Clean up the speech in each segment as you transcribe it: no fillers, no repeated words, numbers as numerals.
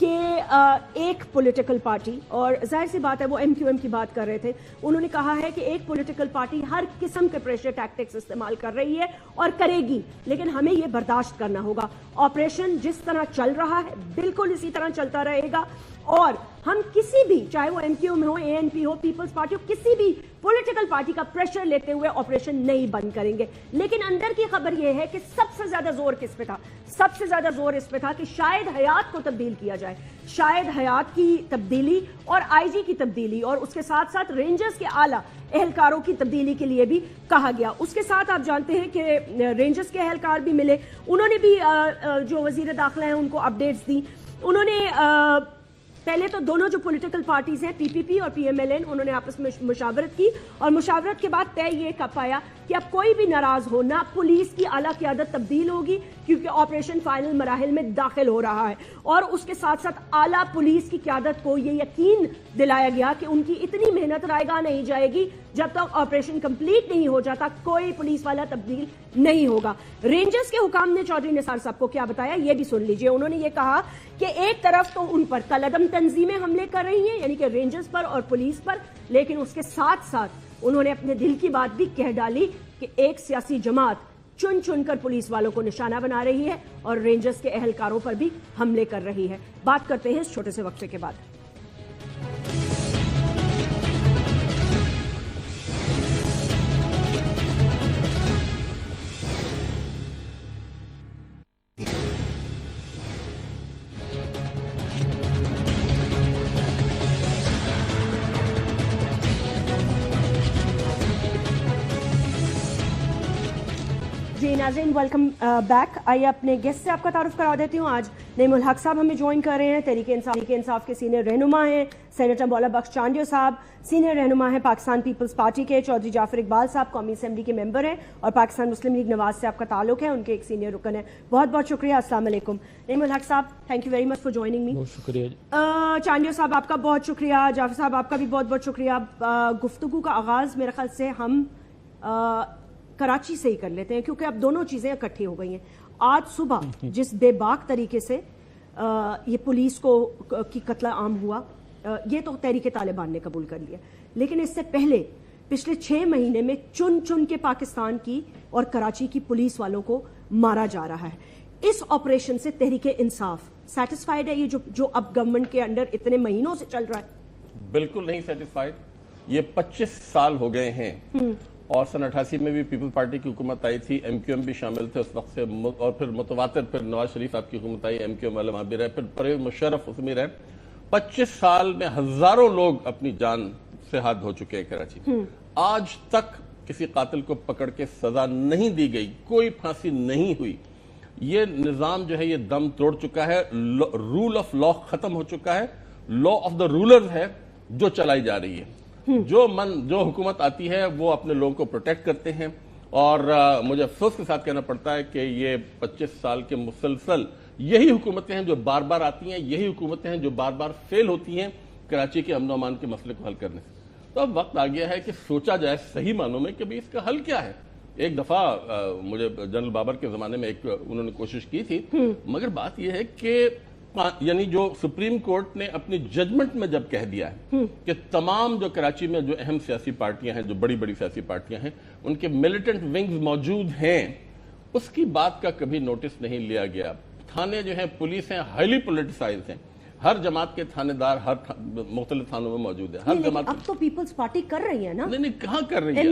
کہ ایک political party, اور ظاہر سی بات ہے وہ ایم کیو ایم کی بات کر رہے تھے، انہوں نے کہا ہے کہ ایک پولیٹیکل پارٹی ہر قسم کے پریشر ٹیکٹکس استعمال کر رہی ہے اور کرے گی، لیکن ہمیں یہ برداشت کرنا ہوگا. آپریشن جس طرح چل رہا ہے بالکل اسی طرح چلتا رہے گا، اور ہم کسی بھی، چاہے وہ ایم کیو ایم ہو، اے این پی ہو، پیپلز پارٹی ہو، کسی بھی پولیٹیکل پارٹی کا پریشر لیتے ہوئے آپریشن نہیں بند کریں گے. لیکن اندر کی خبر یہ ہے کہ سب سے زیادہ زور کس پہ تھا؟ سب سے زیادہ زور اس پہ تھا کہ شاید حیات کو تبدیل کیا جائے، شاید حیات کی تبدیلی اور آئی جی کی تبدیلی، اور اس کے ساتھ ساتھ رینجرز کے اعلیٰ اہلکاروں کی تبدیلی کے لیے بھی کہا گیا. اس کے ساتھ آپ جانتے ہیں کہ رینجرز کے اہلکار بھی ملے، انہوں نے بھی جو وزیر داخلہ ہیں ان کو اپڈیٹس دی. انہوں نے پہلے تو دونوں جو پولیٹیکل پارٹیز ہیں، پی پی پی اور پی ایم ایل این، انہوں نے آپس میں مشاورت کی، اور مشاورت کے بعد طے یہ کر پایا کہ اب کوئی بھی ناراض ہو، نہ پولیس کی اعلیٰ قیادت تبدیل ہوگی کیونکہ آپریشن فائنل مراحل میں داخل ہو رہا ہے، اور اس کے ساتھ ساتھ اعلیٰ پولیس کی قیادت کو یہ یقین دلایا گیا کہ ان کی اتنی محنت رائے گاہ نہیں جائے گی جب تک آپریشن کمپلیٹ نہیں ہو جاتا، کوئی پولیس والا تبدیل نہیں ہوگا. رینجرز کے حکام نے چودھری نثار صاحب کو کیا بتایا یہ بھی سن لیجئے. انہوں نے یہ کہا کہ ایک طرف تو ان پر کالعدم تنظیمیں حملے کر رہی ہیں، یعنی کہ رینجرز پر اور پولیس پر، لیکن اس کے ساتھ ساتھ انہوں نے اپنے دل کی بات بھی کہہ ڈالی کہ ایک سیاسی جماعت چن چن کر پولیس والوں کو نشانہ بنا رہی ہے اور رینجرز کے اہلکاروں پر بھی حملے کر رہی ہے. بات کرتے ہیں اس چھوٹے سے وقفے کے بعد. جی ناظرین، ویلکم بیک. آئیے اپنے گیسٹ سے آپ کا تعارف کرا دیتی ہوں. آج نعیم الحق صاحب ہمیں جوائن کر رہے ہیں، تحریک انصاف کے سینئر رہنما ہیں. سینیٹر مولا بخش چانڈیو صاحب سینئر رہنما ہیں پاکستان پیپلز پارٹی کے. چودھری جعفر اقبال صاحب قومی اسمبلی کے ممبر ہیں اور پاکستان مسلم لیگ نواز سے آپ کا تعلق ہے، ان کے ایک سینئر رکن ہیں. بہت بہت شکریہ. السلام علیکم. نعیم الحق صاحب، thank you very much for joining me. بہت شکریہ. چانڈیو صاحب آپ کا بہت شکریہ. جعفر صاحب آپ کا بھی بہت بہت شکریہ. گفتگو کا آغاز میرے خیال سے ہم کراچی سے ہی کر لیتے ہیں کیونکہ اب دونوں چیزیں اکٹھی ہو گئی ہیں. آج صبح جس بے باک طریقے سے یہ پولیس کی قتل عام ہوا، یہ تو تحریک طالبان نے قبول کر لیا، لیکن اس سے پہلے پچھلے 6 مہینے میں چن چن کے پاکستان کی اور کراچی کی پولیس والوں کو مارا جا رہا ہے. اس آپریشن سے تحریک انصاف سیٹسفائیڈ ہے؟ یہ جو اب گورنمنٹ کے انڈر اتنے مہینوں سے چل رہا ہے. بالکل نہیں سیٹسفائیڈ. یہ 25 سال ہو گئے ہیں، اور سن 88 میں بھی پیپل پارٹی کی حکومت آئی تھی، ایم کیو ایم بھی شامل تھے اس وقت سے، اور پھر متواتر پھر نواز شریف آپ کی حکومت آئی، ایم کیو ایم والے وہاں بھی رہے، پھر پرویز مشرف اس میں رہے. 25 سال میں ہزاروں لوگ اپنی جان سے ہاتھ دھو چکے ہیں کراچی. آج تک کسی قاتل کو پکڑ کے سزا نہیں دی گئی، کوئی پھانسی نہیں ہوئی. یہ نظام جو ہے یہ دم توڑ چکا ہے. رول آف لا ختم ہو چکا ہے. لا آف دا رولر ہے جو چلائی جا رہی ہے. جو حکومت آتی ہے وہ اپنے لوگوں کو پروٹیکٹ کرتے ہیں، اور مجھے افسوس کے ساتھ کہنا پڑتا ہے کہ یہ 25 سال کے مسلسل یہی حکومتیں ہیں جو بار بار آتی ہیں، یہی حکومتیں ہیں جو بار بار فیل ہوتی ہیں کراچی کے امن و امان کے مسئلے کو حل کرنے سے. تو اب وقت آ گیا ہے کہ سوچا جائے صحیح معنوں میں کہ بھی اس کا حل کیا ہے. ایک دفعہ مجھے جنرل بابر کے زمانے میں انہوں نے کوشش کی تھی، مگر بات یہ ہے کہ یعنی جو سپریم کورٹ نے اپنی ججمنٹ میں جب کہہ دیا ہے کہ تمام جو کراچی میں جو اہم سیاسی پارٹیاں ہیں، جو بڑی بڑی سیاسی پارٹیاں ہیں، ان کے ملیٹنٹ ونگز موجود ہیں، اس کی بات کا کبھی نوٹس نہیں لیا گیا. تھانے جو ہیں، پولیس ہیں، ہائیلی پولیٹیسائزڈ ہیں. ہر جماعت کے تھانے دار ہر مختلف تھانوں میں موجود ہے. ہر جماعت اب تو پیپلز پارٹی کر رہی ہے نا. نہیں کہاں کر رہی ہے؟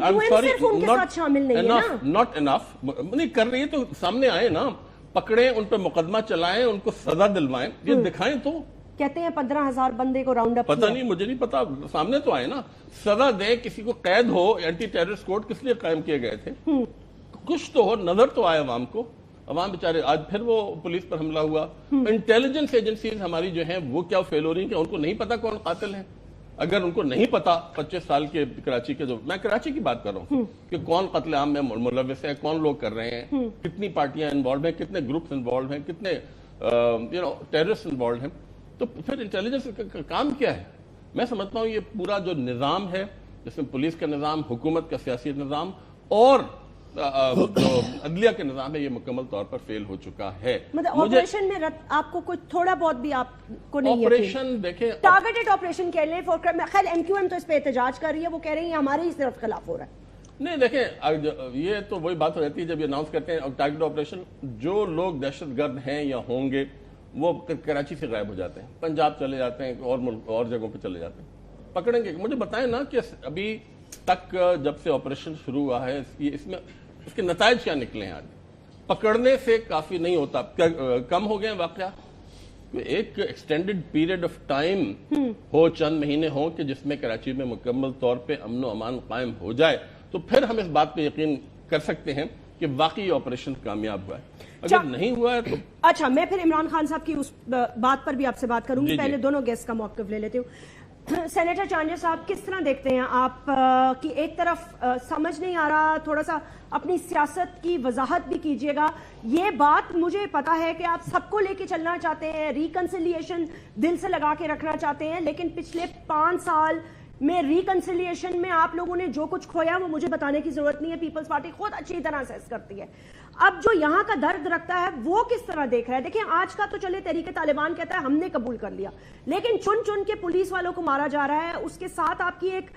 not enough. نہیں کر رہی ہے تو سامنے آئے نا، پکڑیں، ان پہ مقدمہ چلائیں، ان کو سزا دلوائیں، یہ دکھائیں. تو کہتے ہیں 15,000 بندے کو راؤنڈ اپ پتہ نہیں، مجھے نہیں پتا، سامنے تو آئے نا. سزا دیں، کسی کو قید ہو. اینٹی ٹیررسٹ کورٹ کس لیے قائم کیے گئے تھے؟ کچھ تو ہو، نظر تو آئے عوام کو. عوام بیچارے، آج پھر وہ پولیس پر حملہ ہوا. انٹیلیجنس ایجنسیز ہماری جو ہیں وہ کیا فیل ہو رہی ہیں کہ ان کو نہیں پتا کون قاتل ہیں. اگر ان کو نہیں پتا 25 سال کے کراچی کے، جو میں کراچی کی بات کر رہا ہوں، کہ کون قتل عام میں ملوث ہے، کون لوگ کر رہے ہیں، کتنی پارٹیاں انوالوڈ ہیں، کتنے گروپس انوالوڈ ہیں، کتنے ٹیررسٹ انوالوڈ ہیں، تو پھر انٹیلیجنس کا کام کیا ہے؟ میں سمجھتا ہوں یہ پورا جو نظام ہے، جس میں پولیس کا نظام، حکومت کا سیاسی نظام اور جو عدلیہ کے نظام ہے یہ مکمل طور پر فیل ہو چکا ہے. مطلب آپریشن میں آپ کو کوئی تھوڑا بہت بھی آپ کو نہیں آپریشن دیکھیں, ٹارگیٹڈ آپریشن کہہ لیں خیر ایم کیو ایم تو اس پہ احتجاج کر رہی ہے, وہ کہہ رہی ہیں ہمارے ہی صرف خلاف ہو رہا ہے. نہیں دیکھیں, یہ تو وہی بات ہو جاتی ہے جب یہ اناؤنس کرتے ہیں ٹارگیٹ آپریشن, جو لوگ دہشت گرد ہیں یا ہوں گے وہ کراچی سے غائب ہو جاتے ہیں, پنجاب چلے جاتے ہیں, اور ملک اور جگہوں پہ چلے جاتے ہیں. پکڑیں گے, مجھے بتائیں نا کہ ابھی تک جب سے آپریشن شروع ہوا ہے اس میں اس کے نتائج کیا نکلے ہیں؟ آج پکڑنے سے کافی نہیں ہوتا, کم ہو گئے واقعہ. ایک ایکسٹینڈڈ پیریڈ آف ٹائم ہو, چند مہینے ہوں کہ جس میں کراچی میں مکمل طور پہ امن و امان قائم ہو جائے تو پھر ہم اس بات پہ یقین کر سکتے ہیں کہ واقعی آپریشن کامیاب ہوا ہے. اگر نہیں ہوا ہے تو اچھا, میں پھر عمران خان صاحب کی اس بات پر بھی آپ سے بات کروں گی, پہلے دونوں گیسٹ کا موقف لے لیتے ہوں. سینیٹر چانجر صاحب, کس طرح دیکھتے ہیں آپ کی ایک طرف سمجھ نہیں آ رہا, تھوڑا سا اپنی سیاست کی وضاحت بھی کیجئے گا. یہ بات مجھے پتا ہے کہ آپ سب کو لے کے چلنا چاہتے ہیں, ریکنسیلیشن دل سے لگا کے رکھنا چاہتے ہیں, لیکن پچھلے 5 سال میں ریکنسیلیشن میں آپ لوگوں نے جو کچھ کھویا وہ مجھے بتانے کی ضرورت نہیں ہے, پیپلز پارٹی خود اچھی طرح سیس کرتی ہے. اب جو یہاں کا درد رکھتا ہے وہ کس طرح دیکھ رہا ہے؟ دیکھیں آج کا تو چلے تحریک طالبان کہتا ہے ہم نے قبول کر لیا, لیکن چن چن کے پولیس والوں کو مارا جا رہا ہے. اس کے ساتھ آپ کی ایک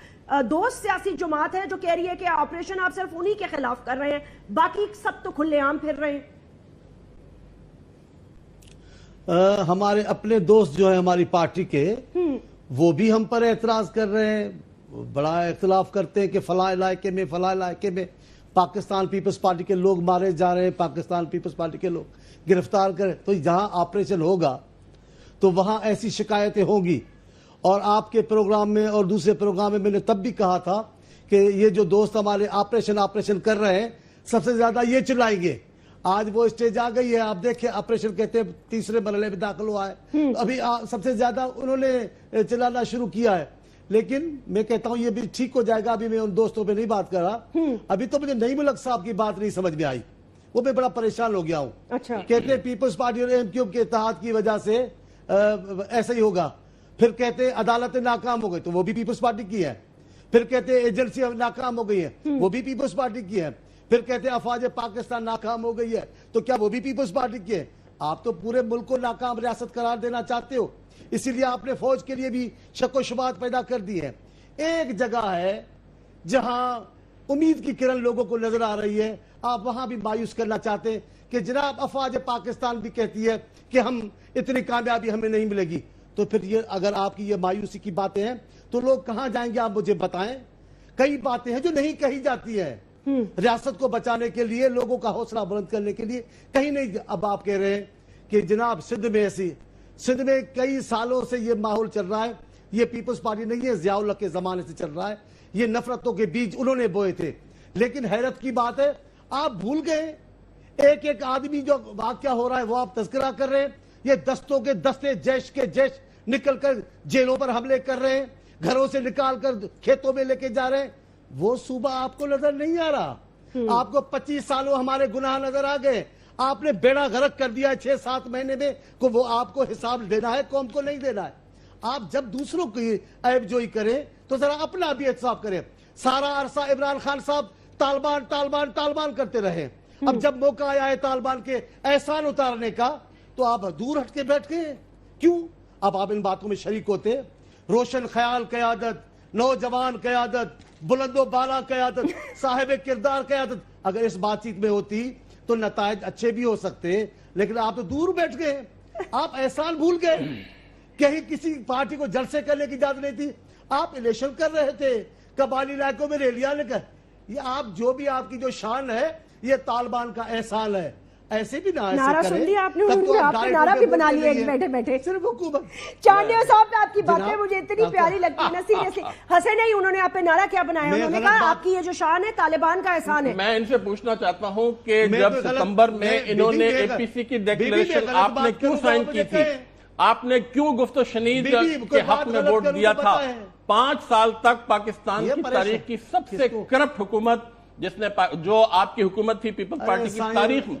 دوست سیاسی جماعت ہے جو کہہ رہی ہے کہ آپریشن آپ صرف انہی کے خلاف کر رہے ہیں, باقی سب تو کھلے عام پھر رہے ہیں. ہمارے اپنے دوست جو ہیں ہماری پارٹی کے, وہ بھی ہم پر اعتراض کر رہے ہیں, بڑا اختلاف کرتے ہیں کہ فلاں علاقے میں پاکستان پیپلز پارٹی کے لوگ مارے جا رہے ہیں, پاکستان پیپلز پارٹی کے لوگ گرفتار کریں. تو جہاں آپریشن ہوگا تو وہاں ایسی شکایتیں ہوں گی. اور آپ کے پروگرام میں اور دوسرے پروگرام میں میں نے تب بھی کہا تھا کہ یہ جو دوست ہمارے آپریشن کر رہے ہیں سب سے زیادہ یہ چلائیں گے. آج وہ اسٹیج آ گئی ہے, آپ دیکھیں آپریشن کہتے ہیں 3رے مرحلے میں داخل ہوا ہے, ابھی سب سے زیادہ انہوں نے چلانا شروع کیا ہے. لیکن میں کہتا ہوں یہ بھی ٹھیک ہو جائے گا, ابھی میں ان دوستوں پہ نہیں بات کر رہا. ابھی تو مجھے نئی ملک صاحب کی بات نہیں سمجھ میں آئی, وہ میں بڑا پریشان ہو گیا ہوں. کہتے ہیں پیپلز پارٹی اور ایم کیو ایم کے اتحاد کی وجہ سے ایسا ہی ہوگا. پھر کہتے ہیں عدالتیں ناکام ہو گئی تو وہ بھی پیپلز پارٹی کی ہے. پھر کہتے ہیں ایجنسی ناکام ہو گئی ہے, وہ بھی پیپلز پارٹی کی ہے. پھر کہتے ہیں افواج پاکستان ناکام ہو گئی ہے تو کیا وہ بھی پیپلز پارٹی کی ہے؟ آپ تو پورے ملک کو ناکام ریاست قرار دینا چاہتے ہو, اسی لیے آپ نے فوج کے لیے بھی شک و شبہات پیدا کر دی ہے. ایک جگہ ہے جہاں امید کی کرن لوگوں کو نظر آ رہی ہے, آپ وہاں بھی مایوس کرنا چاہتے ہیں کہ جناب افواج پاکستان بھی کہتی ہے کہ ہم اتنی کامیابی ہمیں نہیں ملے گی. تو پھر یہ اگر آپ کی یہ مایوسی کی باتیں ہیں تو لوگ کہاں جائیں گے آپ مجھے بتائیں. کئی باتیں ہیں جو نہیں کہی جاتی ہیں ریاست کو بچانے کے لیے, لوگوں کا حوصلہ بلند کرنے کے لیے, کہیں نہیں. اب آپ کہہ رہے ہیں کہ جناب سندھ میں کئی سالوں سے یہ ماحول چل رہا ہے, یہ پیپلز پارٹی نہیں ہے, ضیاء الحق کے زمانے سے چل رہا ہے, یہ نفرتوں کے بیج انہوں نے بوئے تھے. لیکن حیرت کی بات ہے آپ بھول گئے ایک ایک آدمی جو واقعہ ہو رہا ہے وہ آپ تذکرہ کر رہے ہیں. یہ دستوں کے دستے جیش کے جیش نکل کر جیلوں پر حملے کر رہے ہیں, گھروں سے نکال کر کھیتوں میں لے کے جا رہے ہیں. وہ صوبہ آپ کو نظر نہیں آ رہا. آپ کو 25 سالوں ہمارے گناہ نظر آ گئے. آپ نے بیڑا غرق کر دیا ہے 6-7 مہینے میں, کو وہ آپ کو حساب دینا ہے, قوم کو نہیں دینا ہے. آپ جب دوسروں کی عیب جوئی کریں تو ذرا اپنا بھی احتساب کریں. سارا عرصہ عمران خان صاحب طالبان کرتے رہے. اب جب موقع آیا ہے طالبان کے احسان اتارنے کا تو آپ دور ہٹ کے بیٹھ گئے. کیوں؟ اب آپ ان باتوں میں شریک ہوتے. روشن خیال قیادت, نوجوان قیادت, بلند و بالا قیادت, صاحب کردار قیادت اگر اس بات چیت میں ہوتی تو نتائج اچھے بھی ہو سکتے. لیکن آپ تو دور بیٹھ گئے, آپ احسان بھول گئے. کہیں کسی پارٹی کو جلسے کرنے کی اجازت نہیں تھی, آپ الیکشن کر رہے تھے, قبائلی علاقوں میں ریلیاں لے کر. یہ آپ جو بھی آپ کی جو شان ہے یہ طالبان کا احسان ہے. ایسے بھی نعرہ سن لیا آپ نے, آپ نے نعرہ بھی بنا لیا بیٹھے بیٹھے. صرف حکومت. چانڈیا صاحب آپ کی باتیں مجھے اتنی پیاری لگتی ہیں نا, سیریسلی ہنسے نہیں. انہوں نے آپ پہ نعرہ کیا بنایا؟ انہوں نے کہا آپ کی یہ جو شان ہے طالبان کا احسان ہے. میں ان سے پوچھنا چاہتا ہوں کہ جب ستمبر میں انہوں نے اے پی سی کی ڈیکلیریشن آپ نے کیوں سائن کی تھی, آپ نے کیوں گفت و شنید کے حق میں ووٹ دیا تھا؟ 5 سال تک پاکستان کی تاریخ کی سب سے کرپٹ حکومت جو آپ کی حکومت تھی پیپلز پارٹی کی تاریخ میں,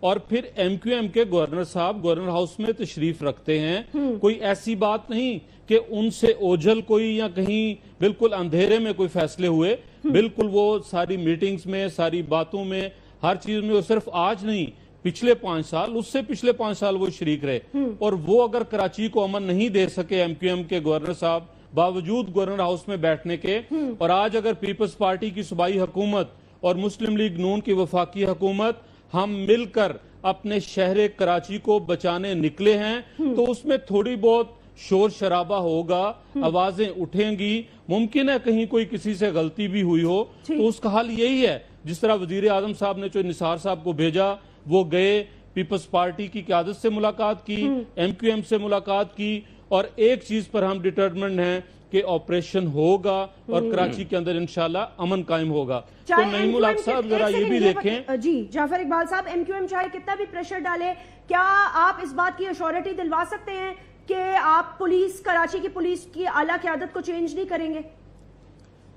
اور پھر ایم کیو ایم کے گورنر صاحب گورنر ہاؤس میں تشریف رکھتے ہیں. کوئی ایسی بات نہیں کہ ان سے اوجھل کوئی یا کہیں بالکل اندھیرے میں کوئی فیصلے ہوئے. بالکل وہ ساری میٹنگز میں، ساری باتوں میں، ہر چیز میں، وہ صرف آج نہیں پچھلے 5 سال، اس سے پچھلے 5 سال وہ شریک رہے. اور وہ اگر کراچی کو امن نہیں دے سکے ایم کیو ایم کے گورنر صاحب باوجود گورنر ہاؤس میں بیٹھنے کے، اور آج اگر پیپلز پارٹی کی صوبائی حکومت اور مسلم لیگ نون کی وفاقی حکومت ہم مل کر اپنے شہر کراچی کو بچانے نکلے ہیں، تو اس میں تھوڑی بہت شور شرابہ ہوگا، آوازیں اٹھیں گی، ممکن ہے کہیں کوئی کسی سے غلطی بھی ہوئی ہو، تو اس کا حل یہی ہے. جس طرح وزیر اعظم صاحب نے جو نثار صاحب کو بھیجا، وہ گئے، پیپلز پارٹی کی قیادت سے ملاقات کی، ایم کیو ایم سے ملاقات کی، اور ایک چیز پر ہم ڈٹرمنڈ ہیں کہ آپریشن ہوگا اور کراچی کے اندر انشاءاللہ امن قائم ہوگا. تو نعیم الحق صاحب ذرا یہ بھی دیکھیں. جی جعفر اقبال صاحب، ایم کیو ایم چاہے کتنا بھی پریشر ڈالے، کیا آپ اس بات کی ایشورٹی دلوا سکتے ہیں کہ آپ پولیس، کراچی کی پولیس کی اعلیٰ قیادت کو چینج نہیں کریں گے؟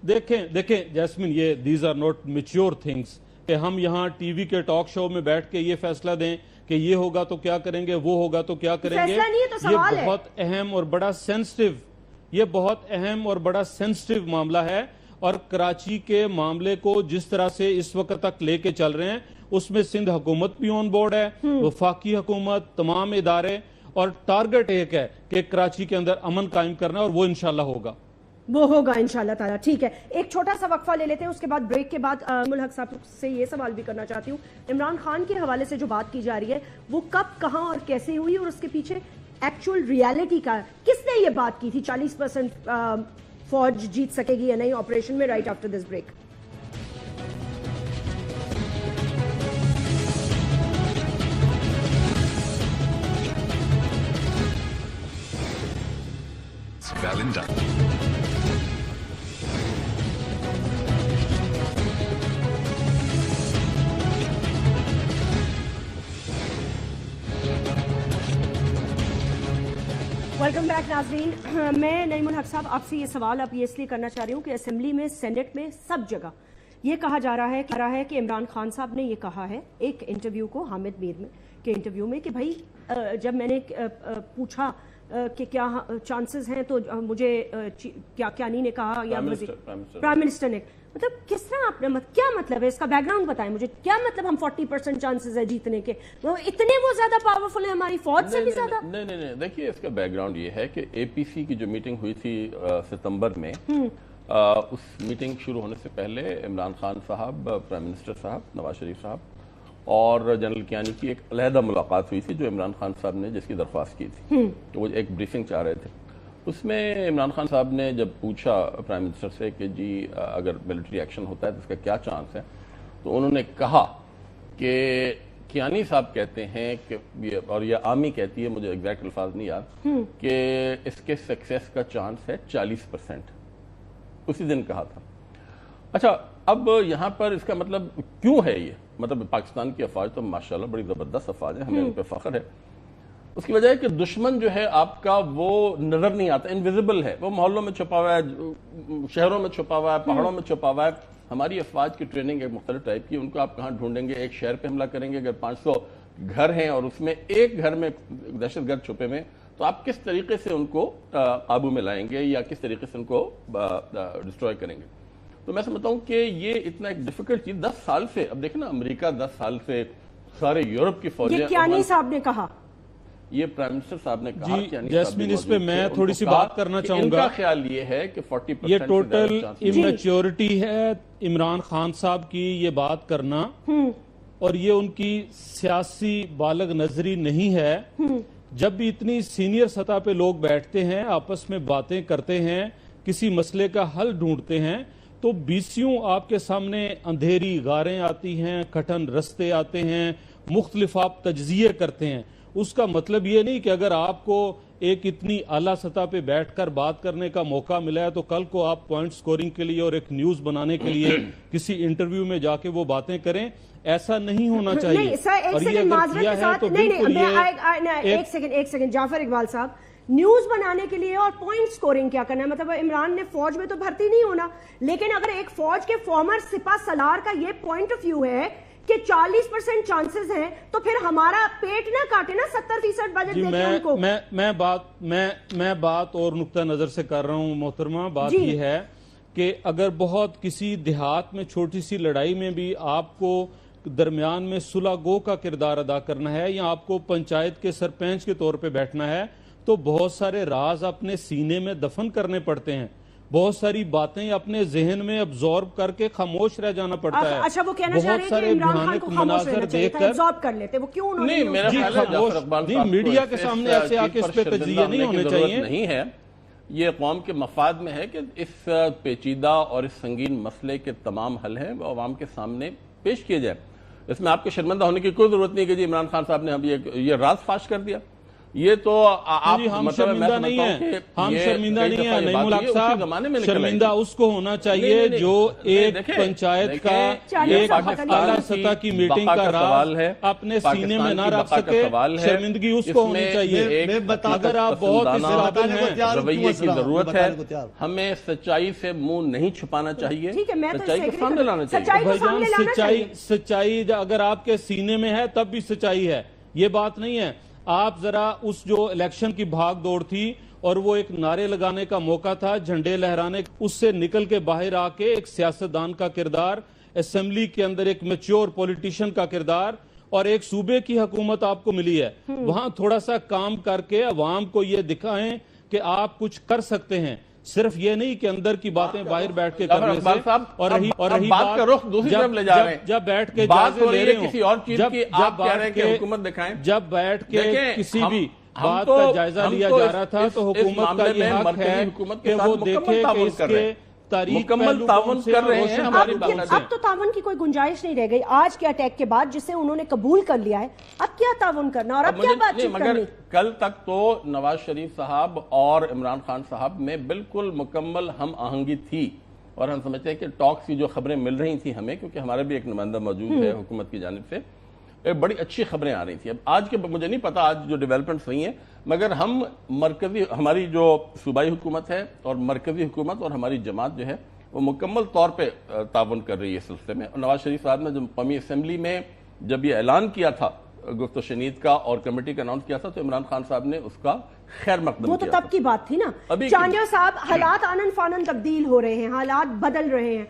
دیکھیں جیسمین، یہ these are not mature things کہ ہم یہاں ٹی وی کے ٹاک شو میں بیٹھ کے یہ فیصلہ دیں کہ یہ ہوگا تو کیا کریں گے، وہ ہوگا تو کیا کریں گے. فیصلہ نہیں ہے تو سوال ہے. یہ بہت اہم اور بڑا سینسٹیو، یہ بہت اہم اور بڑا سینسٹیو معاملہ ہے، اور کراچی کے معاملے کو جس طرح سے اس وقت تک لے کے چل رہے ہیں اس میں سندھ حکومت بھی آن بورڈ ہے، وفاقی حکومت، تمام ادارے، اور ٹارگٹ ایک ہے کہ کراچی کے اندر امن قائم کرنا، اور وہ انشاءاللہ ہوگا. وہ ہوگا انشاءاللہ تعالیٰ. ٹھیک ہے، ایک چھوٹا سا وقفہ لے لیتے ہیں، اس کے بعد بریک کے بعد ملحق صاحب سے یہ سوال بھی کرنا چاہتی ہوں. عمران خان کے حوالے سے جو بات کی جا رہی ہے وہ کب، کہاں اور کیسے ہوئی، اور اس کے پیچھے ایکچوئل ریالٹی کا کس نے یہ بات کی تھی 40% فوج جیت سکے گی یا نہیں آپریشن میں؟ Right after this break. Welcome back ناظرین. میں نعیم الحق صاحب آپ سے یہ سوال اب یہ اس لیے کرنا چاہ رہی ہوں کہ اسمبلی میں، سینٹ میں، سب جگہ یہ کہا جا رہا ہے کہ عمران خان صاحب نے یہ کہا ہے ایک انٹرویو کو، حامد میر میں کے انٹرویو میں، کہ بھائی جب میں نے پوچھا کہ کیا چانسز ہیں تو مجھے کیانی نے کہا یا پرائم منسٹر نے، مطلب کس طرح آپ نے، کیا مطلب ہے اس کا؟ بیک گراؤنڈ بتائیں مجھے، کیا مطلب ہم 40% چانسز ہے جیتنے کے؟ اتنے وہ زیادہ پاورفل ہیں ہماری فوج سے بھی زیادہ؟ نہیں، دیکھیے اس کا بیک گراؤنڈ یہ ہے کہ اے پی سی کی جو میٹنگ ہوئی تھی ستمبر میں، اس میٹنگ شروع ہونے سے پہلے عمران خان صاحب، پرائم منسٹر صاحب نواز شریف صاحب اور جنرل کیانی کی ایک علیحدہ ملاقات ہوئی تھی جو عمران خان صاحب نے جس کی درخواست کی تھی، تو وہ ایک بریفنگ چاہ رہے تھے. اس میں عمران خان صاحب نے جب پوچھا پرائم منسٹر سے کہ جی اگر ملٹری ایکشن ہوتا ہے تو اس کا کیا چانس ہے، تو انہوں نے کہا کہ کیانی صاحب کہتے ہیں کہ، اور یہ عامی کہتی ہے، مجھے ایگزیکٹ الفاظ نہیں یاد، کہ اس کے سکسیس کا چانس ہے 40%. اسی دن کہا تھا. اچھا، اب یہاں پر اس کا مطلب کیوں ہے یہ؟ مطلب پاکستان کی افواج تو ماشاءاللہ بڑی زبردست افواج ہیں، ہمیں ان پہ فخر ہے. اس کی وجہ ہے کہ دشمن جو ہے آپ کا وہ نظر نہیں آتا، انویزیبل ہے، وہ محلوں میں چھپا ہوا ہے، شہروں میں چھپا ہوا ہے، پہاڑوں میں چھپا ہوا ہے. ہماری افواج کی ٹریننگ ایک مختلف ٹائپ کی، ان کو آپ کہاں ڈھونڈیں گے؟ ایک شہر پہ حملہ کریں گے، اگر 500 گھر ہیں اور اس میں ایک گھر میں دہشت گرد چھپے میں، تو آپ کس طریقے سے ان کو قابو میں لائیں گے یا کس طریقے سے ان کو ڈسٹروائے کریں گے؟ تو میں سمجھتا ہوں کہ یہ اتنا ایک ڈیفیکلٹ چیز 10 سال سے، اب دیکھیں نا امریکہ 10 سال سے، سارے یورپ کی فوجیں، یہ کیانی صاحب نے کہا، یہ پرائم منسٹر صاحب نے کہا. جیسمین اس پہ میں تھوڑی سی بات کرنا چاہوں گا. ان کا خیال یہ ہے کہ 40% یہ ٹوٹل امیچیورٹی ہے عمران خان صاحب کی یہ بات کرنا، اور یہ ان کی سیاسی بالغ نظری نہیں ہے. جب بھی اتنی سینئر سطح پہ لوگ بیٹھتے ہیں، آپس میں باتیں کرتے ہیں، کسی مسئلے کا حل ڈھونڈتے ہیں، تو بیسیوں آپ کے سامنے اندھیری غاریں آتی ہیں، کٹھن رستے آتے ہیں، مختلف آپ تجزیے کرتے ہیں. اس کا مطلب یہ نہیں کہ اگر آپ کو ایک اتنی اعلیٰ سطح پہ بیٹھ کر بات کرنے کا موقع ملا ہے تو کل کو آپ پوائنٹ سکورنگ کے لیے اور ایک نیوز بنانے کے لیے کسی انٹرویو میں جا کے وہ باتیں کریں. ایسا نہیں ہونا چاہیے. اور یہ اگر کیا ہے تو بالکل ایک سیکنڈ جعفر اقبال صاحب، نیوز بنانے کے لیے اور پوائنٹ سکورنگ کیا کرنا ہے؟ مطلب عمران نے فوج میں تو بھرتی نہیں ہونا، لیکن اگر ایک فوج کے فارمر سپاہ سالار کا یہ پوائنٹ آف ویو ہے کہ 40% چانسز ہیں تو پھر ہمارا پیٹ نہ کاٹے نا 70% بجٹ دے کے ان کو. میں بات اور نقطہ نظر سے کر رہا ہوں محترمہ. بات یہ ہے کہ اگر بہت کسی دیہات میں چھوٹی سی لڑائی میں بھی آپ کو درمیان میں صلح گو کا کردار ادا کرنا ہے یا آپ کو پنچایت کے سرپنچ کے طور پہ بیٹھنا ہے تو بہت سارے راز اپنے سینے میں دفن کرنے پڑتے ہیں. بہت ساری باتیں اپنے ذہن میں ابزورب کر کے خاموش رہ جانا پڑتا ہے. اچھا وہ کہنا چاہ رہے ہیں کہ عمران خان کو خاموش رہنا چاہیے تھا, ابزورب کر لیتے. وہ کیوں انہوں نے میڈیا کے سامنے ایسے آ کے اس پہ تجزیہ نہیں ہونے چاہیے. نہیں ہے, یہ قوم کے مفاد میں ہے کہ اس پیچیدہ اور اس سنگین مسئلے کے تمام حل ہیں وہ عوام کے سامنے پیش کیے جائیں. اس میں آپ کے شرمندہ ہونے کی کوئی ضرورت نہیں کہ جی عمران خان صاحب نے ابھی یہ راز فاش کر دیا. یہ تو آپ ہم شرمندہ نہیں ہیں, ہم شرمندہ نہیں ہیں نعیم الحق صاحب. شرمندہ اس کو ہونا چاہیے جو ایک پنچایت کا ایک اعلیٰ سطح کی میٹنگ کا راز اپنے سینے میں نہ رکھ سکے. شرمندگی اس کو ہونی چاہیے. اگر آپ بہت اس قابل ہیں, رویے کی ضرورت ہے. ہمیں سچائی سے منہ نہیں چھپانا چاہیے, سچائی کو سامنے لانا چاہیے. سچائی اگر آپ کے سینے میں ہے تب بھی سچائی ہے, یہ بات نہیں ہے. آپ ذرا اس جو الیکشن کی بھاگ دوڑ تھی اور وہ ایک نعرے لگانے کا موقع تھا, جھنڈے لہرانے, اس سے نکل کے باہر آ کے ایک سیاستدان کا کردار, اسمبلی کے اندر ایک میچور پولیٹیشین کا کردار اور ایک صوبے کی حکومت آپ کو ملی ہے. وہاں تھوڑا سا کام کر کے عوام کو یہ دکھائیں کہ آپ کچھ کر سکتے ہیں, صرف یہ نہیں کہ اندر کی باتیں باہر بیٹھ کے کرنے سے. اور رہی بات کا رخ دوسری طرف لے جا رہے ہیں, جب بیٹھ کے جائزے لے رہے ہوں, کسی اور چیز کی آپ کہہ رہے ہیں کہ حکومت دکھائیں, جب بیٹھ کے کسی بھی بات کا جائزہ لیا جا رہا تھا تو حکومت کا یہ حق ہے کہ وہ دیکھے کہ اس کے مکمل تعاون کر رہے ہیں ہماری بنگلہ دیش. اب تو تعاون کی کوئی گنجائش نہیں رہ گئی آج کے اٹیک کے بعد, جسے انہوں نے قبول کر لیا ہے. اب کیا تعاون کرنا اور اب کیا بات چیت کرنی؟ کل تک تو نواز شریف صاحب اور عمران خان صاحب میں بالکل مکمل ہم آہنگی تھی اور ہم سمجھتے ہیں کہ ٹاکس کی جو خبریں مل رہی تھیں ہمیں, کیونکہ ہمارا بھی ایک نمائندہ موجود ہے حکومت کی جانب سے, بڑی اچھی خبریں آ رہی تھیں. اب آج کے مجھے نہیں پتا آج جو ڈیولپمنٹس ہوئی ہیں, مگر ہم مرکزی ہماری جو صوبائی حکومت ہے اور مرکزی حکومت اور ہماری جماعت جو ہے وہ مکمل طور پہ تعاون کر رہی ہے اس سلسلے میں. اور نواز شریف صاحب نے جب قومی اسمبلی میں جب یہ اعلان کیا تھا گفت و شنید کا اور کمیٹی کا اناؤنس کیا تھا تو عمران خان صاحب نے اس کا خیر مقدم کیا. وہ تو تب کی بات تھی نا. چانڈیا صاحب, حالات آنن فانن تبدیل ہو رہے ہیں, حالات بدل رہے ہیں,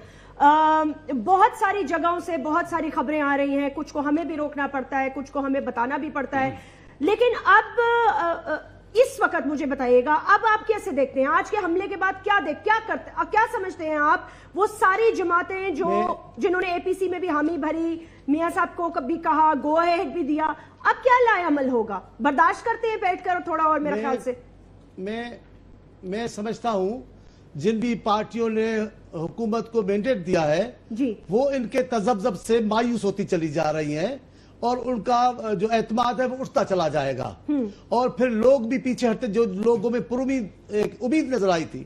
بہت ساری جگہوں سے بہت ساری خبریں آ رہی ہیں, کچھ کو ہمیں بھی روکنا پڑتا ہے, کچھ کو ہمیں بتانا بھی پڑتا ہے. لیکن اب اس وقت مجھے بتائیے گا, اب آپ کیسے دیکھتے ہیں آج کے حملے کے بعد, کیا سمجھتے ہیں آپ وہ ساری جماعتیں جنہوں نے اے پی سی میں بھی حامی بھری, میاں صاحب کو کبھی کہا, گو اہیڈ بھی دیا, اب کیا لائے عمل ہوگا؟ برداشت کرتے ہیں بیٹھ کر تھوڑا اور میرے خیال سے؟ میں سمجھتا ہوں جن بھی پارٹیوں نے حکومت کو مینڈیٹ دیا ہے وہ ان کے تذبذب سے مایوس ہوتی چلی جا رہی ہیں اور ان کا جو اعتماد ہے وہ اٹھتا چلا جائے گا, اور پھر لوگ بھی پیچھے ہٹتے. جو لوگوں میں امید نظر آئی تھی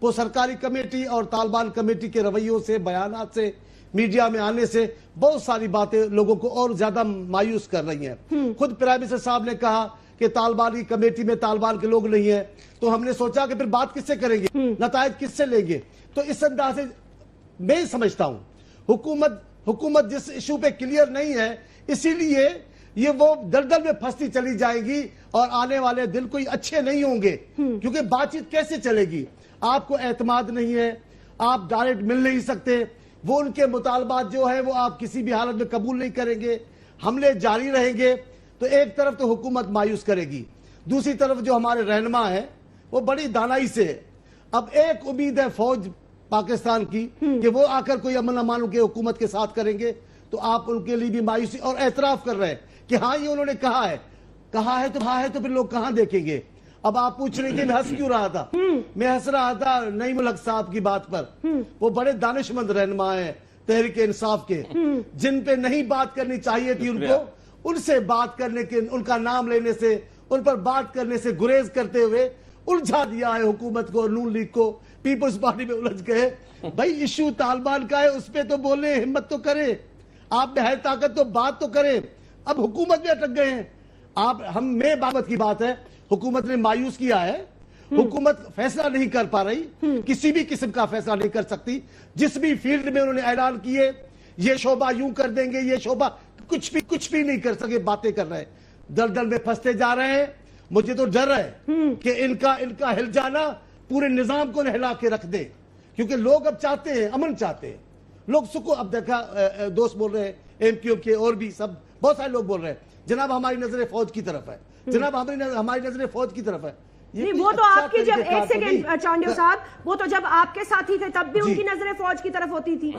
وہ سرکاری کمیٹی اور طالبان کمیٹی کے رویوں سے, بیانات سے, میڈیا میں آنے سے بہت ساری باتیں لوگوں کو اور زیادہ مایوس کر رہی ہیں. خود پرائم منسٹر صاحب نے کہا کہ طالبانی کمیٹی میں طالبان کے لوگ نہیں ہیں, تو ہم نے سوچا کہ پھر بات کس سے کریں گے, نتائج کس سے لیں گے. تو اس انداز سے میں سمجھتا ہوں حکومت جس ایشو پہ کلیئر نہیں ہے, اسی لیے یہ وہ دلدل میں پھنستی چلی جائے گی اور آنے والے دن کوئی اچھے نہیں ہوں گے, کیونکہ بات چیت کیسے چلے گی؟ آپ کو اعتماد نہیں ہے, آپ ڈائریکٹ مل نہیں سکتے, وہ ان کے مطالبات جو ہیں وہ آپ کسی بھی حالت میں قبول نہیں کریں گے, حملے جاری رہیں گے. تو ایک طرف تو حکومت مایوس کرے گی, دوسری طرف جو ہمارے رہنما ہیں وہ بڑی دانائی سے, اب ایک امید ہے فوج پاکستان کی کہ وہ آ کر کوئی امن امان کے حکومت کے ساتھ کریں گے, تو آپ ان کے لیے بھی مایوسی اور اعتراف کر رہے ہیں کہ ہاں یہ انہوں نے کہا ہے تو پھر لوگ کہاں دیکھیں گے. اب آپ پوچھ رہے ہیں کہ میں ہنس کیوں رہا تھا؟ میں ہنس رہا تھا نعیم الحق صاحب کی بات پر. وہ بڑے دانشمند رہنما ہیں تحریک انصاف کے, جن پہ نہیں بات کرنی چاہیے تھی ان کو, ان سے بات کرنے کے, ان کا نام لینے سے, ان پر بات کرنے سے گریز کرتے ہوئے الجھا دیا ہے حکومت کو, نون لیگ کو, پیپلز پارٹی میں الجھ گئے. بھائی ایشو طالبان کا ہے, اس پہ تو بولیں, ہمت تو کریں, آپ میں ہے طاقت تو بات تو کریں. اب حکومت میں اٹک گئے ہیں آپ. میں بابت کی بات ہے, حکومت نے مایوس کیا ہے, حکومت فیصلہ نہیں کر پا رہی, کسی بھی قسم کا فیصلہ نہیں کر سکتی. جس بھی فیلڈ میں انہوں نے اعلان کیے یہ شعبہ یوں کر دیں گے, یہ شعبہ کچھ بھی نہیں کر سکے, باتیں کر رہے ہیں, دلدل میں پھنستے جا رہے ہیں. مجھے تو ڈر ہے کہ ان کا ہل جانا پورے نظام کو ہلا کے رکھ دے, کیونکہ لوگ اب چاہتے ہیں, امن چاہتے ہیں لوگ, سکون. اب دیکھا دوست بول رہے ہیں ایم کیو کے اور بھی سب بہت سارے لوگ بول رہے ہیں جناب ہماری نظر فوج کی طرف ہے, جناب ہماری نظر فوج کی طرف ہے. نہیں, وہ تو آپ کی جب ایک سیکنڈ چانڈیو صاحب, وہ تو جب آپ کے ساتھی تھے تب بھی ان کی نظریں فوج کی طرف ہوتی تھی.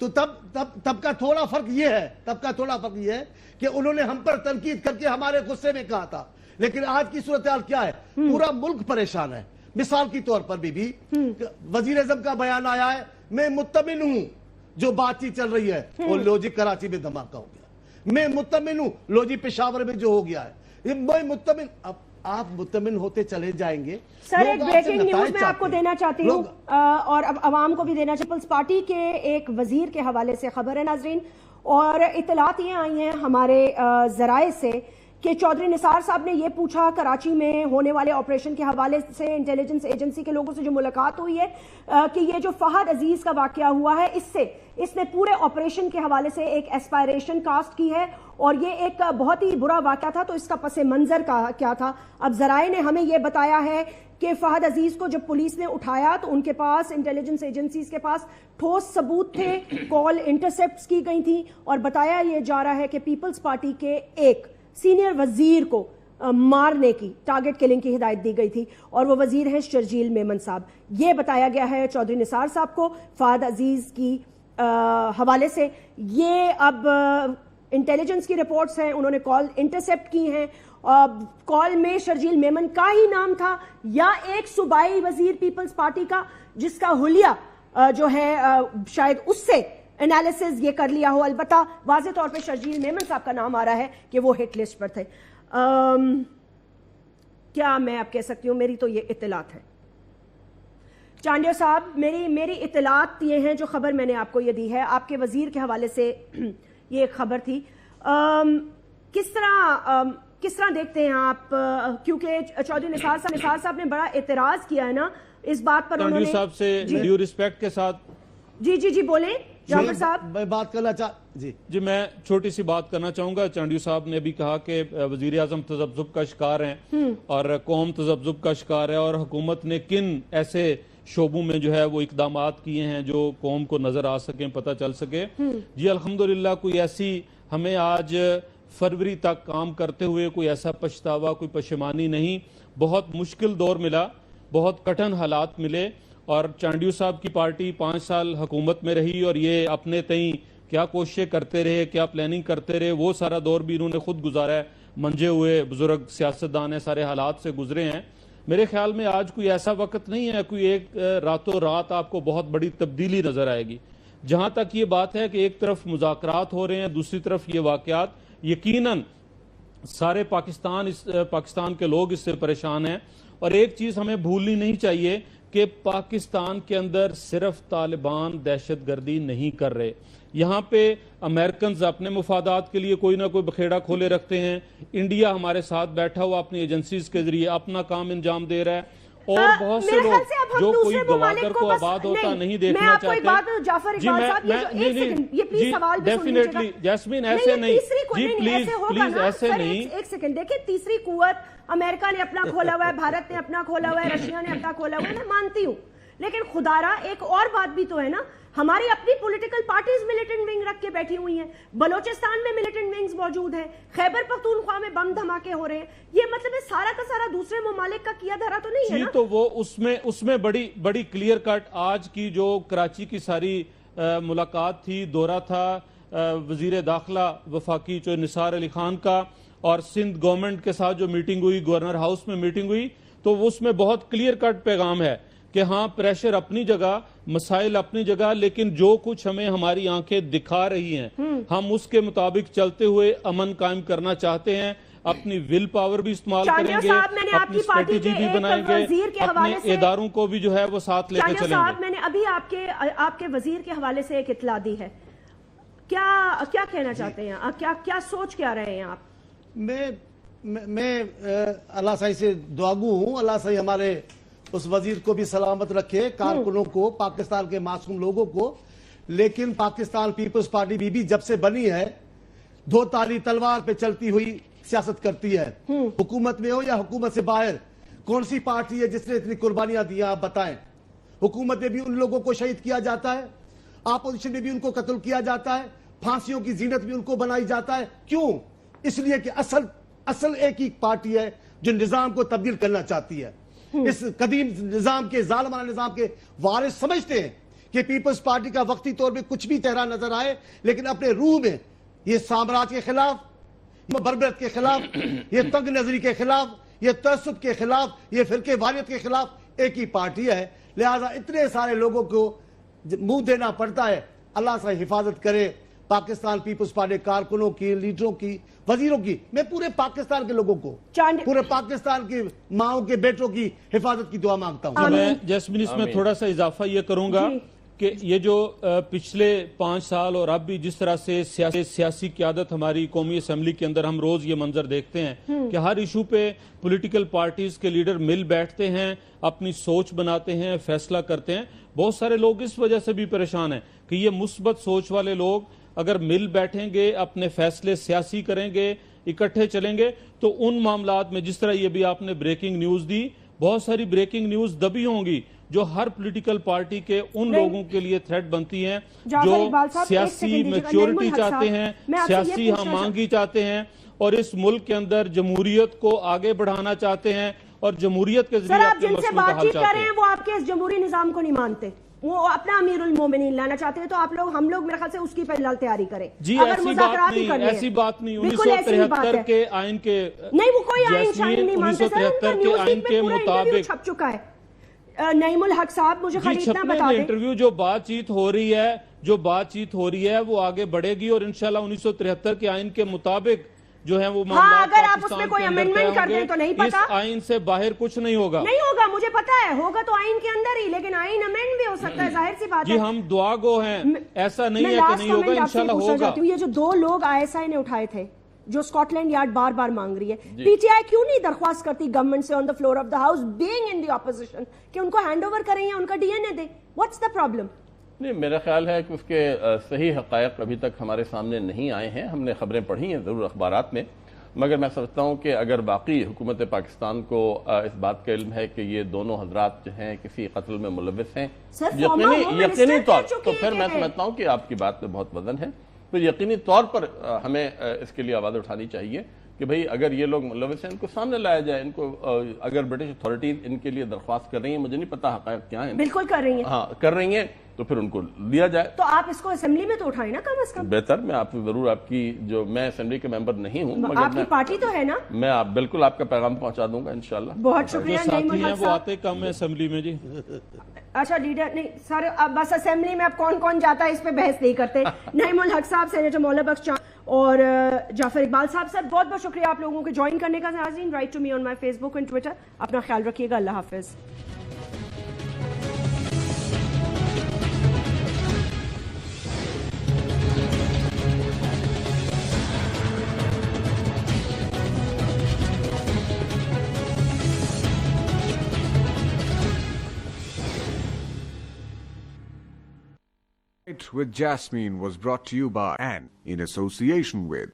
تو تب کا تھوڑا فرق یہ ہے کہ انہوں نے ہم پر تنقید کر کے ہمارے غصے میں کہا تھا, لیکن آج کی صورتحال کیا ہے, پورا ملک پریشان ہے. مثال کی طور پر بھی وزیر اعظم کا بیان آیا ہے, میں مطمئن ہوں جو بات چیت چل رہی ہے, اور لوجی کراچی میں دھماکہ ہو گیا, میں مطمئن ہوں لوجی پشاور میں جو ہو گیا ہے, میں مطمئن. اب آپ مطمئن ہوتے چلے جائیں گے. سر ایک بریکنگ نیوز میں آپ کو دینا چاہتی ہوں اور اب عوام کو بھی دینا چاہتی ہوں. پیپلز پارٹی کے ایک وزیر کے حوالے سے خبر ہے ناظرین, اور اطلاعات یہ آئی ہیں ہمارے ذرائع سے کہ چودھری نثار صاحب نے یہ پوچھا کراچی میں ہونے والے آپریشن کے حوالے سے انٹیلیجنس ایجنسی کے لوگوں سے جو ملاقات ہوئی ہے کہ یہ جو فہد عزیز کا واقعہ ہوا ہے اس نے پورے آپریشن کے حوالے سے ایک ایسپائریشن کاسٹ کی ہے, اور یہ ایک بہت ہی برا واقعہ تھا, تو اس کا پس منظر کیا تھا. اب ذرائع نے ہمیں یہ بتایا ہے کہ فہد عزیز کو جب پولیس نے اٹھایا تو ان کے پاس انٹیلیجنس ایجنسیز کے پاس ٹھوس ثبوت تھے, کال انٹرسیپٹس کی گئی تھیں, اور بتایا یہ جا رہا ہے کہ پیپلز پارٹی کے ایک سینئر وزیر کو مارنے کی ٹارگٹ کلنگ کی ہدایت دی گئی تھی, اور وہ وزیر ہیں شرجیل میمن صاحب. یہ بتایا گیا ہے چودھری نثار صاحب کو فہد عزیز کی حوالے سے. یہ اب انٹیلیجنس کی رپورٹس ہیں, انہوں نے کال انٹرسیپٹ کی ہیں, کال میں شرجیل میمن کا ہی نام تھا یا ایک صوبائی وزیر پیپلز پارٹی کا جس کا حلیہ جو ہے شاید اس سے انالیسز یہ کر لیا ہو. البتہ واضح طور پہ شرجیل میمن صاحب کا نام آ رہا ہے کہ وہ ہٹ لسٹ پر تھے. کیا میں اب کہہ سکتی ہوں, میری تو یہ اطلاعات ہے. چانڈیو صاحب میری اطلاعات یہ ہیں, جو خبر میں نے آپ کو یہ دی ہے آپ کے وزیر کے حوالے سے یہ ایک خبر تھی. کس طرح دیکھتے ہیں آپ, کیونکہ چودھری نثار صاحب نے بڑا اعتراض کیا ہے نا اس بات پر, انہوں نے صاحب سے ڈیو ریسپیکٹ کے ساتھ جی بولیں جعفر صاحب. میں بات کرنا جی میں چھوٹی سی بات کرنا چاہوں گا. چانڈیو صاحب نے بھی کہا کہ وزیر اعظم تذبذب کا شکار ہیں اور قوم تذبذب کا شکار ہے, اور حکومت نے کن ایسے شعبوں میں جو ہے وہ اقدامات کیے ہیں جو قوم کو نظر آ سکیں, پتہ چل سکے. جی الحمدللہ کوئی ایسی ہمیں آج فروری تک کام کرتے ہوئے کوئی ایسا پچھتاوا, کوئی پشیمانی نہیں. بہت مشکل دور ملا, بہت کٹھن حالات ملے, اور چانڈیو صاحب کی پارٹی 5 سال حکومت میں رہی, اور یہ اپنے تئیں کیا کوششیں کرتے رہے, کیا پلاننگ کرتے رہے, وہ سارا دور بھی انہوں نے خود گزارا ہے. منجے ہوئے بزرگ سیاستدان ہیں, سارے حالات سے گزرے ہیں. میرے خیال میں آج کوئی ایسا وقت نہیں ہے کوئی ایک راتوں رات آپ کو بہت بڑی تبدیلی نظر آئے گی. جہاں تک یہ بات ہے کہ ایک طرف مذاکرات ہو رہے ہیں, دوسری طرف یہ واقعات, یقیناً سارے پاکستان کے لوگ اس سے پریشان ہیں. اور ایک چیز ہمیں بھولنی نہیں چاہیے کہ پاکستان کے اندر صرف طالبان دہشت گردی نہیں کر رہے. یہاں پہ امریکنز اپنے مفادات کے لیے کوئی نہ کوئی بکھیڑا کھولے رکھتے ہیں, انڈیا ہمارے ساتھ بیٹھا ہوا اپنی ایجنسیز کے ذریعے اپنا کام انجام دے رہا ہے, اور بہت سے لوگ جو کوئی گوادر کو آباد ہوتا نہیں دیکھنا چاہتے. جی ڈیفینیٹلی جیسمین ایسے نہیں, جی پلیز ایسے نہیں. ایک سیکنڈ دیکھیں, تیسری قوت امریکہ نے اپنا کھولا ہوا ہے, بھارت نے اپنا کھولا ہوا ہے, رشیا نے اپنا کھولا ہوا ہے, میں مانتی ہوں, لیکن خدارا ایک اور بات بھی تو ہے نا, ہماری اپنی پولیٹیکل پارٹیز ملیٹنٹ ونگ رکھ کے بیٹھی ہوئی ہیں. بلوچستان میں ملیٹنٹ ونگز موجود ہیں, خیبر پختونخوا میں بم دھماکے ہو رہے ہیں. یہ مطلب ہے سارا کا سارا دوسرے ممالک کا کیا دھرا تو نہیں ہے نا. تو وہ اس میں بڑی کلیئر کٹ آج کی جو کراچی کی ساری ملاقات تھی, دورہ تھا وزیر داخلہ وفاقی جو نثار علی خان کا, اور سندھ گورنمنٹ کے ساتھ جو میٹنگ ہوئی, گورنر ہاؤس میں میٹنگ ہوئی, تو اس میں بہت کلیئر کٹ پیغام ہے کہ ہاں پریشر اپنی جگہ, مسائل اپنی جگہ, لیکن جو کچھ ہمیں ہماری آنکھیں دکھا رہی ہیں ہم اس کے مطابق چلتے ہوئے امن قائم کرنا چاہتے ہیں. اپنی ول پاور بھی استعمال کریں گے, اپنی اسٹریٹجی بھی بنائیں گے, اپنے اداروں کو بھی جو ہے وہ ساتھ لے کے چلیں گے. میں نے ابھی آپ کے وزیر کے حوالے سے ایک اطلاع دی ہے, کیا کہنا چاہتے ہیں, کیا سوچ کیا رہے ہیں آپ؟ میں اللہ صاحب سے دعاگو ہوں, اللہ صاحب ہمارے اس وزیر کو بھی سلامت رکھے, کارکنوں کو, پاکستان کے معصوم لوگوں کو. لیکن پاکستان پیپلز پارٹی بھی جب سے بنی ہے دو تالی تلوار پہ چلتی ہوئی سیاست کرتی ہے. حکومت میں ہو یا حکومت سے باہر, کون سی پارٹی ہے جس نے اتنی قربانیاں دی آپ بتائیں؟ حکومت میں بھی ان لوگوں کو شہید کیا جاتا ہے, اپوزیشن میں بھی ان کو قتل کیا جاتا ہے, پھانسیوں کی زینت بھی ان کو بنائی جاتا ہے. کیوں؟ اس لیے کہ اصل ایک ہی پارٹی ہے جو نظام کو تبدیل کرنا چاہتی ہے. اس قدیم نظام کے, ظالمانہ نظام کے وارث سمجھتے ہیں کہ پیپلز پارٹی کا وقتی طور پہ کچھ بھی چہرہ نظر آئے, لیکن اپنے روح میں یہ سامراج کے خلاف, یہ بربریت کے خلاف, یہ تنگ نظری کے خلاف, یہ تعصب کے خلاف, یہ فرقے واریت کے خلاف ایک ہی پارٹی ہے. لہذا اتنے سارے لوگوں کو منہ دینا پڑتا ہے. اللہ سے حفاظت کرے پاکستان پیپلز پارٹی کارکنوں کی, لیڈروں کی, وزیروں کی. میں پورے پاکستان کے لوگوں کو, پورے پاکستان کی ماؤں کے بیٹوں کی حفاظت کی دعا مانگتا ہوں. میں جیسمین اس میں تھوڑا سا اضافہ یہ کروں گا کہ یہ جو پچھلے 5 سال اور اب بھی جس طرح سے سیاسی قیادت ہماری قومی اسمبلی کے اندر ہم روز یہ منظر دیکھتے ہیں کہ ہر ایشو پہ پولیٹیکل پارٹیز کے لیڈر مل بیٹھتے ہیں, اپنی سوچ بناتے ہیں, فیصلہ کرتے ہیں. بہت سارے لوگ اس وجہ سے بھی پریشان ہیں کہ یہ مثبت سوچ والے لوگ اگر مل بیٹھیں گے, اپنے فیصلے سیاسی کریں گے, اکٹھے چلیں گے, تو ان معاملات میں جس طرح یہ بھی آپ نے بریکنگ نیوز دی, بہت ساری بریکنگ نیوز دبی ہوں گی جو ہر پولیٹیکل پارٹی کے ان لوگوں کے لیے تھریٹ بنتی ہیں جو سیاسی میچورٹی چاہتے ہیں, سیاسی ہم آہنگی چاہتے ہیں, اور اس ملک کے اندر جمہوریت کو آگے بڑھانا چاہتے ہیں اور جمہوریت کے ذریعے اپنے مسئلوں کا حل چاہتے ہیں. وہ آپ کے اس جمہوری نظام کو نہیں مانتے, وہ اپنا امیر المومنین لانا چاہتے ہیں, تو آپ لوگ, ہم لوگ میرے خیال سے اس کی فی الحال تیاری کریں. جی ایسی بات نہیں. 1973 کے آئین کے, نہیں وہ کوئی آئین شائن نہیں مانتے سر, 1973 کے آئین کے مطابق چھپ چکا ہے. نعیم الحق صاحب مجھے خریدنا بتا دیں. انٹرویو جو بات چیت ہو رہی ہے وہ آگے بڑھے گی, اور انشاءاللہ 1973 کے آئین کے مطابق جو ہے وہ معاملات اگر آپ اس میں کوئی امینڈمنٹ کر دیں تو نہیں پتا, اس آئین سے باہر کچھ نہیں ہوگا. مجھے پتا ہے, ہوگا تو آئین کے اندر ہی, لیکن آئین امینڈ بھی ہو سکتا ہے, ظاہر سی بات ہے. جی ہم دعا گو ہیں, ایسا نہیں ہے کہ نہیں ہوگا, انشاءاللہ ہوگا. یہ جو 2 لوگ ISI نے اٹھائے تھے جو اسکاٹ لینڈ یارڈ بار بار مانگ رہی ہے, پی ٹی آئی کیوں نہیں درخواست کرتی گورنمنٹ سے on the floor of the house being in the opposition کہ ان کو ہینڈ اوور کریں یا ان کا ڈی این اے دیں؟ What's the problem? نہیں, میرا خیال ہے کہ اس کے صحیح حقائق ابھی تک ہمارے سامنے نہیں آئے ہیں. ہم نے خبریں پڑھی ہیں ضرور اخبارات میں, مگر میں سمجھتا ہوں کہ اگر باقی حکومت پاکستان کو اس بات کا علم ہے کہ یہ دونوں حضرات جو ہیں کسی قتل میں ملوث ہیں یقینی طور, تو پھر میں سمجھتا ہوں کہ آپ کی بات میں بہت وزن ہے. پھر یقینی طور پر ہمیں اس کے لیے آواز اٹھانی چاہیے کہ بھئی اگر یہ لوگ ملوث ہیں ان کو سامنے لایا جائے. ان کو اگر برٹش اتھارٹیز ان کے لیے درخواست کر رہی ہیں, مجھے نہیں پتا حقائق کیا ہیں, بالکل کر رہی ہیں, ہاں کر رہی ہیں, تو پھر ان کو لیا جائے. تو آپ اس کو اسمبلی میں تو اٹھائیں نا کم از کم. بہتر, میں آپ ضرور, آپ کی جو, میں اسمبلی کے ممبر نہیں ہوں مگر آپ کی پارٹی تو ہے نا, میں بالکل آپ کا پیغام پہنچا دوں گا انشاءاللہ. بہت شکریہ. ساتھی ہیں وہ آتے کم ہے اسمبلی میں. جی اچھا لیڈر نہیں سر, اب بس اسمبلی میں اب کون کون جاتا ہے اس پہ بحث نہیں کرتے. نعیم الحق صاحب, سینیٹر مولا بخش چاند اور جعفر اقبال صاحب, سر بہت بہت شکریہ آپ لوگوں کے جوائن کرنے کا. ناظرین, write to me on my Facebook and Twitter. اپنا خیال رکھیے گا. اللہ حافظ. With Jasmine was brought to you by and in association with